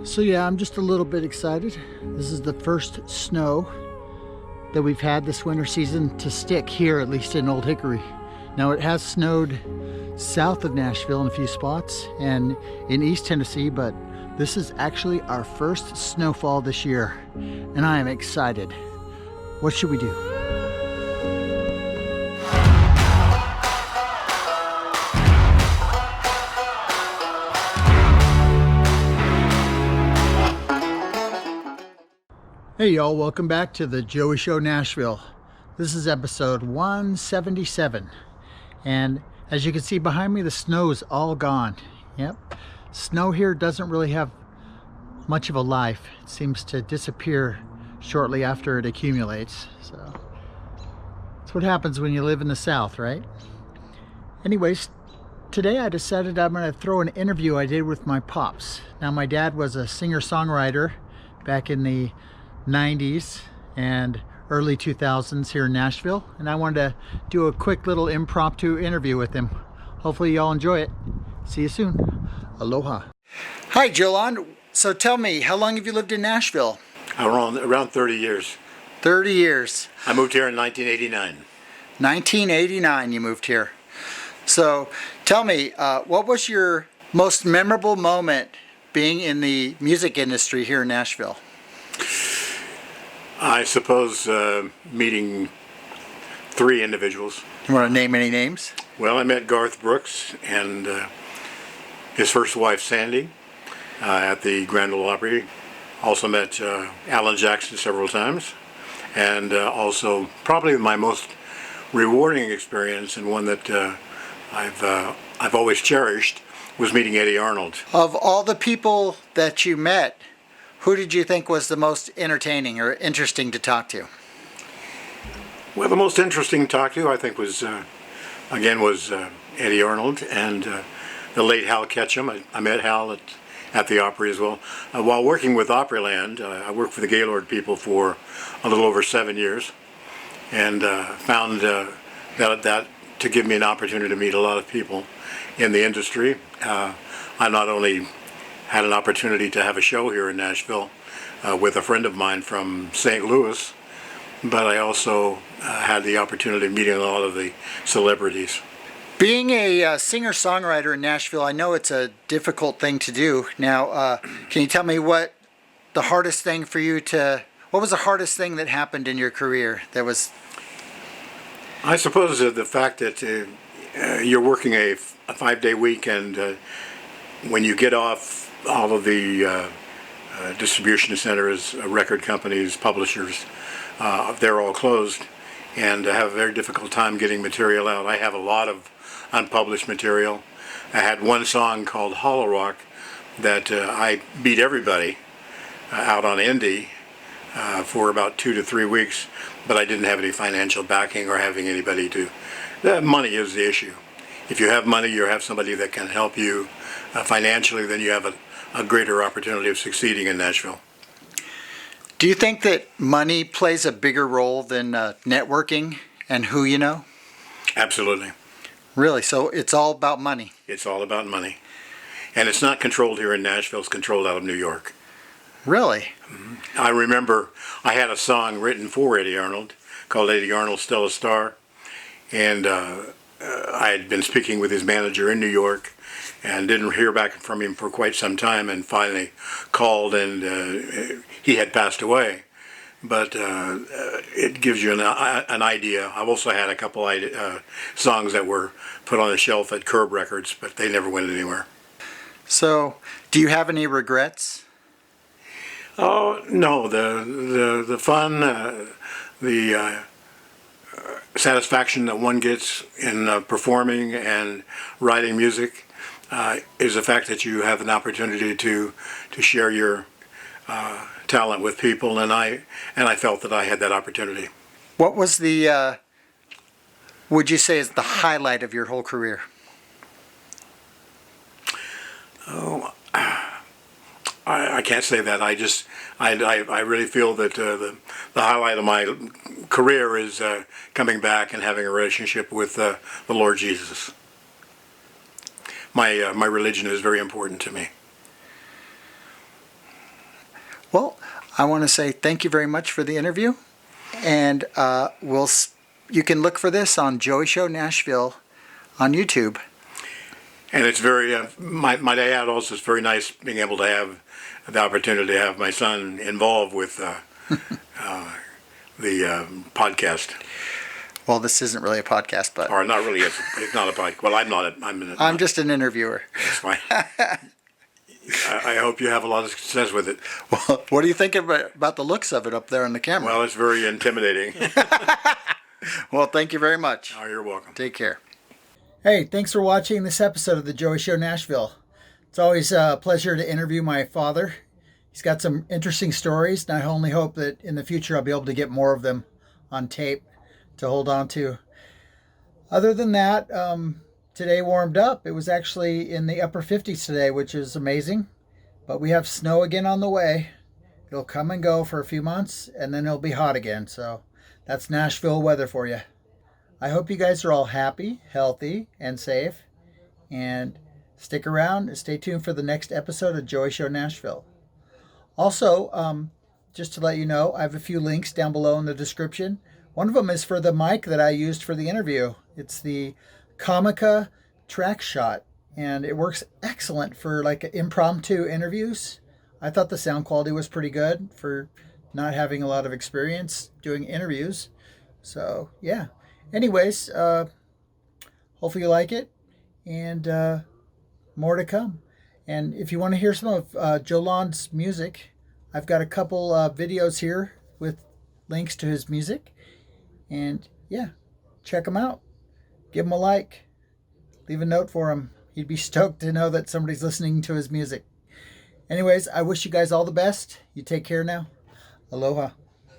So yeah, I'm just a little bit excited. This is the first snow that we've had this winter season to stick here, at least in Old Hickory. Now it has snowed south of Nashville in a few spots and in East Tennessee, but this is actually our first snowfall this year, and I am excited. What should we do? Hey y'all, welcome back to the Joey Show Nashville. This is episode 177, and as you can see behind me, the snow is all gone. Yep, snow here doesn't really have much of a life. It seems to disappear shortly after it accumulates. So that's what happens when you live in the South, right? Anyways, today I decided I'm going to throw an interview I did with my pops. Now, my dad was a singer-songwriter back in the 90s and early 2000s here in Nashville, and I wanted to do a quick little impromptu interview with him. Hopefully y'all enjoy it. See you soon. Aloha. Hi Joelon. So tell me, how long have you lived in Nashville? Around 30 years. 30 years. I moved here in 1989. 1989 you moved here. So tell me, what was your most memorable moment being in the music industry here in Nashville? I suppose meeting three individuals. You want to name any names? Well, I met Garth Brooks and his first wife Sandy at the Grand Ole Opry. Also met Alan Jackson several times, and also probably my most rewarding experience, and one that I've always cherished, was meeting Eddy Arnold. Of all the people that you met, who did you think was the most entertaining or interesting to talk to? Well, the most interesting to talk to, I think, was Eddy Arnold and the late Hal Ketchum. I met Hal at the Opry as well. While working with Opryland, I worked for the Gaylord people for a little over 7 years, and found that to give me an opportunity to meet a lot of people in the industry. I not only had an opportunity to have a show here in Nashville with a friend of mine from St. Louis, but I also had the opportunity of meeting a lot of the celebrities. Being a singer-songwriter in Nashville, I know it's a difficult thing to do. Now, can you tell me what was the hardest thing that happened in your career that was... I suppose the fact that you're working a 5-day week, and when you get off, all of the distribution centers, record companies, publishers, they're all closed, and have a very difficult time getting material out. I have a lot of unpublished material. I had one song called Hollow Rock that I beat everybody out on indie for about 2 to 3 weeks, but I didn't have any financial backing or having anybody to... money is the issue. If you have money, you have somebody that can help you financially, then you have a greater opportunity of succeeding in Nashville. Do you think that money plays a bigger role than networking and who you know? Absolutely. Really? So it's all about money? It's all about money. And it's not controlled here in Nashville, it's controlled out of New York. Really? I remember I had a song written for Eddy Arnold called Eddy Arnold Still a Star. And I had been speaking with his manager in New York and didn't hear back from him for quite some time, and finally called, and he had passed away. But it gives you an idea. I've also had a couple songs that were put on the shelf at Curb Records, but they never went anywhere. So, do you have any regrets? Oh, no. The fun, the satisfaction that one gets in performing and writing music is the fact that you have an opportunity to share your talent with people, and I felt that I had that opportunity. What was the, would you say is the highlight of your whole career? Oh, I can't say that. I really feel that the highlight of my career is coming back and having a relationship with the Lord Jesus. My religion is very important to me. Well, I want to say thank you very much for the interview, and you can look for this on Joey Show Nashville on YouTube. And it's very, my day out also is very nice being able to have the opportunity to have my son involved with the podcast. Well, this isn't really a podcast, but... Or not really, it's not a podcast. Well, I'm just an interviewer. That's fine. I hope you have a lot of success with it. Well, what do you think about the looks of it up there on the camera? Well, it's very intimidating. Well, thank you very much. Oh, you're welcome. Take care. Hey, thanks for watching this episode of the Joey Show Nashville. It's always a pleasure to interview my father. He's got some interesting stories, and I only hope that in the future I'll be able to get more of them on tape to hold on to. Other than that, today warmed up. It was actually in the upper 50s today, which is amazing. But we have snow again on the way. It'll come and go for a few months, and then it'll be hot again. So that's Nashville weather for you. I hope you guys are all happy, healthy, and safe. And stick around and stay tuned for the next episode of Joey Show Nashville. Also, just to let you know, I have a few links down below in the description. One of them is for the mic that I used for the interview. It's the Comica Traxshot, and it works excellent for like impromptu interviews. I thought the sound quality was pretty good for not having a lot of experience doing interviews. So, yeah. Anyways, hopefully you like it, and more to come. And if you want to hear some of Joelon's music, I've got a couple videos here with links to his music. And yeah, check him out. Give him a like. Leave a note for him. He'd be stoked to know that somebody's listening to his music. Anyways, I wish you guys all the best. You take care now. Aloha.